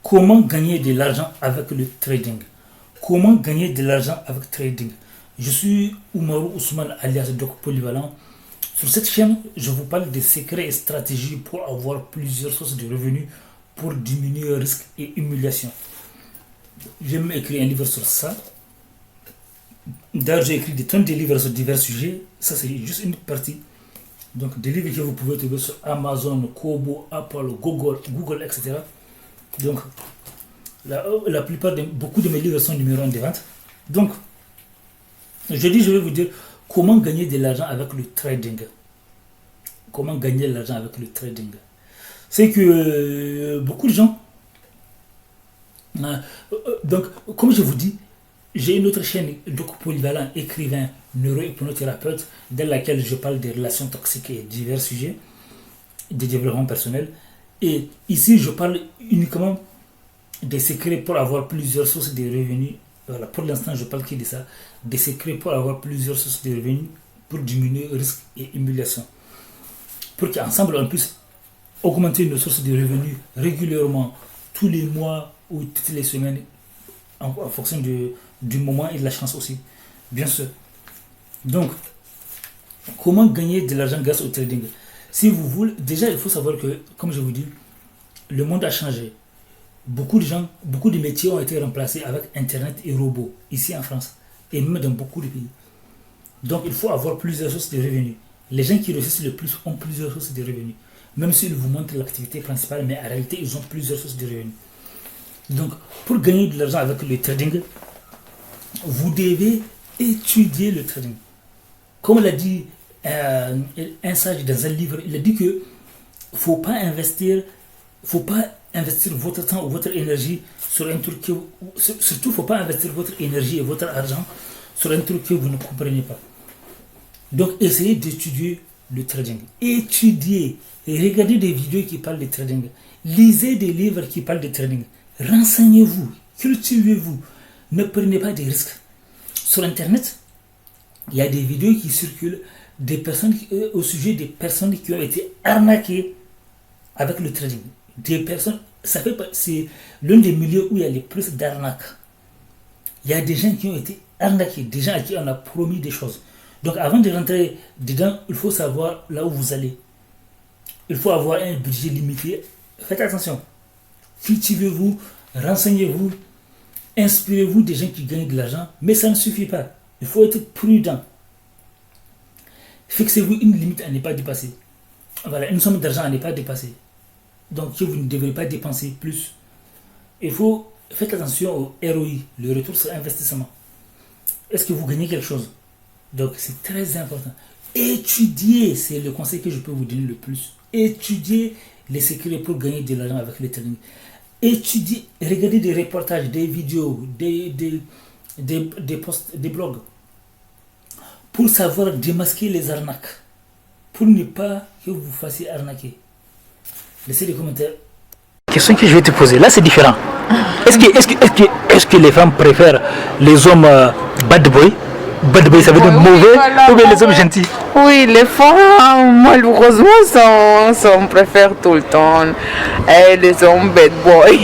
Comment gagner de l'argent avec le trading? Comment gagner de l'argent avec trading? Je suis Oumarou Ousmane alias Doc Polyvalent. Sur cette chaîne, je vous parle des secrets et stratégies pour avoir plusieurs sources de revenus pour diminuer le risque et humiliation. J'ai même écrit un livre sur ça. D'ailleurs, j'ai écrit des tonnes de livres sur divers sujets. Ça, c'est juste une partie. Donc, des livres que vous pouvez trouver sur Amazon, Kobo, Apple, Google, etc. Donc, la plupart beaucoup de mes livres sont numéro 1 de vente. Donc, je vais vous dire comment gagner de l'argent avec le trading. Comment gagner de l'argent avec le trading. C'est que beaucoup de gens... donc, comme je vous dis, j'ai une autre chaîne, Doc Polyvalent, écrivain, neurohypnothérapeute, dans laquelle je parle des relations toxiques et divers sujets, de développement personnel. Et ici, je parle uniquement des secrets pour avoir plusieurs sources de revenus. Voilà, pour l'instant, je parle que de ça. Des secrets pour avoir plusieurs sources de revenus, pour diminuer le risque et humiliation. Pour qu'ensemble, on puisse augmenter nos sources de revenus régulièrement, tous les mois ou toutes les semaines, en fonction du moment et de la chance aussi, bien sûr. Donc, comment gagner de l'argent grâce au trading? Si vous voulez, déjà il faut savoir que, comme je vous dis, le monde a changé. Beaucoup de gens, beaucoup de métiers ont été remplacés avec Internet et robots, ici en France, et même dans beaucoup de pays. Donc il faut avoir plusieurs sources de revenus. Les gens qui réussissent le plus ont plusieurs sources de revenus. Même s'ils vous montrent l'activité principale, mais en réalité, ils ont plusieurs sources de revenus. Donc, pour gagner de l'argent avec le trading, vous devez étudier le trading. Comme l'a dit un sage dans un livre, il a dit que il ne faut pas investir votre temps ou votre énergie sur un truc surtout, il ne faut pas investir votre énergie et votre argent sur un truc que vous ne comprenez pas. Donc, essayez d'étudier le trading. Étudiez et regardez des vidéos qui parlent de trading. Lisez des livres qui parlent de trading. Renseignez-vous, cultivez-vous. Ne prenez pas de risques. Sur Internet, il y a des vidéos qui circulent des personnes, au sujet des personnes qui ont été arnaquées avec le trading. Des personnes, c'est l'un des milieux où il y a le plus d'arnaques. Il y a des gens qui ont été arnaqués, des gens à qui on a promis des choses. Donc avant de rentrer dedans, il faut savoir là où vous allez. Il faut avoir un budget limité. Faites attention. Cultivez-vous, renseignez-vous, inspirez-vous des gens qui gagnent de l'argent, mais ça ne suffit pas. Il faut être prudent. Fixez-vous une limite à ne pas dépasser. Voilà, une somme d'argent à ne pas dépasser. Donc, que vous ne devrez pas dépenser plus. Faites attention au ROI, le retour sur investissement. Est-ce que vous gagnez quelque chose? Donc, c'est très important. Étudiez, c'est le conseil que je peux vous donner le plus. Étudiez les secrets pour gagner de l'argent avec le trading. Étudiez, regardez des reportages, des vidéos, des posts, des blogs, pour savoir démasquer les arnaques, pour ne pas que vous fassiez arnaquer. Laissez des commentaires. La question que je vais te poser, là c'est différent. Est-ce que les femmes préfèrent les hommes bad boy? Bad boy, ça veut dire mauvais, voilà, ou bien les hommes gentils? Oui, les femmes, malheureusement, préfèrent tout le temps les hommes bad boy.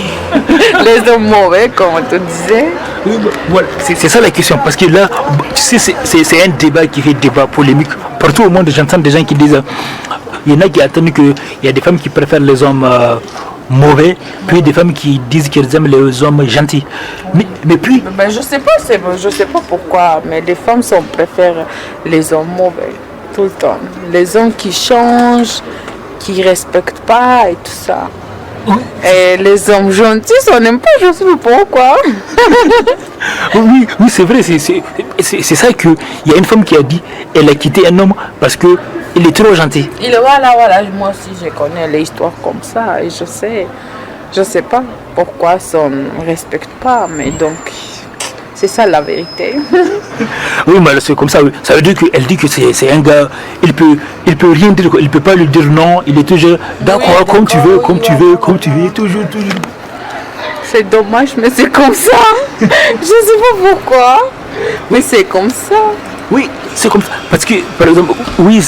Les hommes mauvais, comme tu disais. Oui, voilà, c'est ça la question. Parce que là, tu sais, c'est un débat qui fait débat polémique. Partout au monde, j'entends des gens qui disent il y en a qui attendent qu'il y a des femmes qui préfèrent les hommes mauvais, puis des femmes qui disent qu'elles aiment les hommes gentils. Mais puis... Ben, je sais pas pourquoi, mais les femmes préfèrent les hommes mauvais, tout le temps. Les hommes qui changent, qui respectent pas et tout ça. Oui. Et les hommes gentils, on n'aime pas, je sais pas pourquoi. Oui, c'est vrai, c'est ça qu'il y a une femme qui a dit, elle a quitté un homme parce que il est trop gentil. Voilà, moi aussi je connais les histoires comme ça et je sais pas pourquoi on ne respecte pas, mais donc c'est ça la vérité. Oui, mais c'est comme ça, ça veut dire qu'elle dit que c'est un gars, il peut rien dire, il peut pas lui dire non, il est toujours d'accord, oui, comme tu veux, toujours. C'est dommage, mais c'est comme ça. Je sais pas pourquoi, mais c'est comme ça. Oui, c'est comme ça, parce que par exemple, oui.